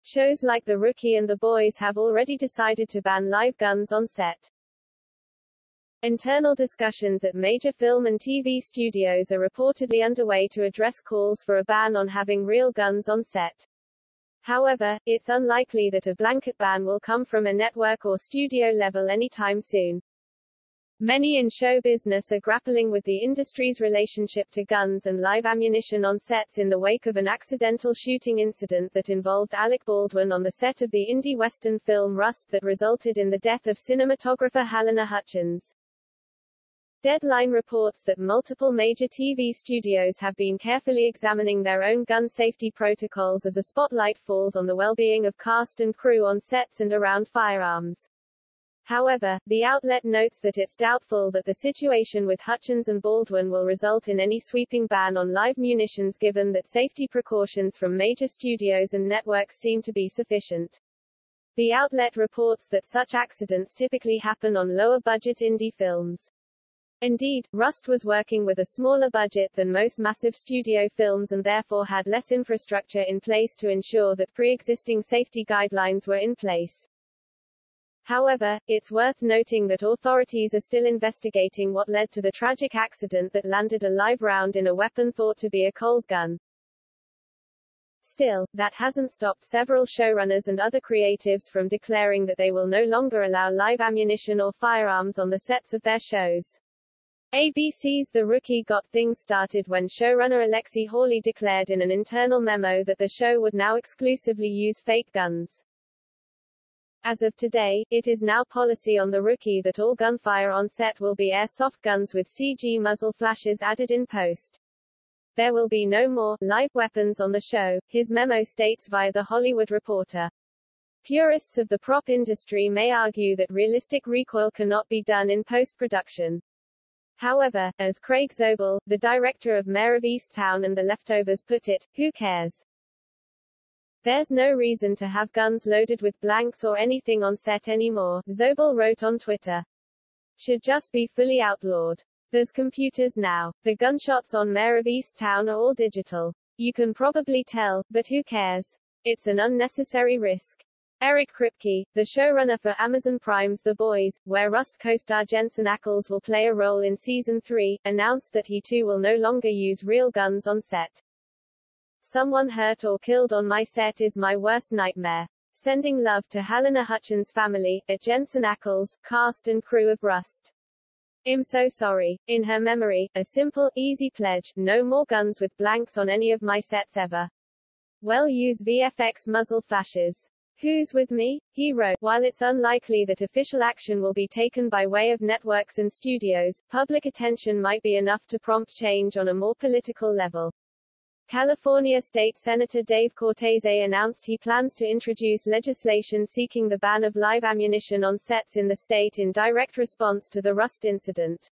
Shows like The Rookie and The Boys have already decided to ban live guns on set. Internal discussions at major film and TV studios are reportedly underway to address calls for a ban on having real guns on set. However, it's unlikely that a blanket ban will come from a network or studio level anytime soon. Many in show business are grappling with the industry's relationship to guns and live ammunition on sets in the wake of an accidental shooting incident that involved Alec Baldwin on the set of the indie western film Rust that resulted in the death of cinematographer Halyna Hutchins. Deadline reports that multiple major TV studios have been carefully examining their own gun safety protocols as a spotlight falls on the well-being of cast and crew on sets and around firearms. However, the outlet notes that it's doubtful that the situation with Hutchins and Baldwin will result in any sweeping ban on live munitions given that safety precautions from major studios and networks seem to be sufficient. The outlet reports that such accidents typically happen on lower-budget indie films. Indeed, Rust was working with a smaller budget than most massive studio films and therefore had less infrastructure in place to ensure that pre-existing safety guidelines were in place. However, it's worth noting that authorities are still investigating what led to the tragic accident that landed a live round in a weapon thought to be a cold gun. Still, that hasn't stopped several showrunners and other creatives from declaring that they will no longer allow live ammunition or firearms on the sets of their shows. ABC's The Rookie got things started when showrunner Alexi Hawley declared in an internal memo that the show would now exclusively use fake guns. As of today, it is now policy on The Rookie that all gunfire on set will be airsoft guns with CG muzzle flashes added in post. There will be no more live weapons on the show, his memo states via The Hollywood Reporter. Purists of the prop industry may argue that realistic recoil cannot be done in post-production. However, as Craig Zobel, the director of Mayor of Easttown and The Leftovers put it, who cares? There's no reason to have guns loaded with blanks or anything on set anymore, Zobel wrote on Twitter. Should just be fully outlawed. There's computers now. The gunshots on Mayor of Easttown are all digital. You can probably tell, but who cares? It's an unnecessary risk. Eric Kripke, the showrunner for Amazon Prime's The Boys, where Rust co-star Jensen Ackles will play a role in Season 3, announced that he too will no longer use real guns on set. Someone hurt or killed on my set is my worst nightmare. Sending love to Halyna Hutchins' family, at Jensen Ackles, cast and crew of Rust. I'm so sorry. In her memory, a simple, easy pledge, no more guns with blanks on any of my sets ever. Well, use VFX muzzle flashes. Who's with me? He wrote. While it's unlikely that official action will be taken by way of networks and studios, public attention might be enough to prompt change on a more political level. California State Senator Dave Cortese announced he plans to introduce legislation seeking the ban of live ammunition on sets in the state in direct response to the Rust incident.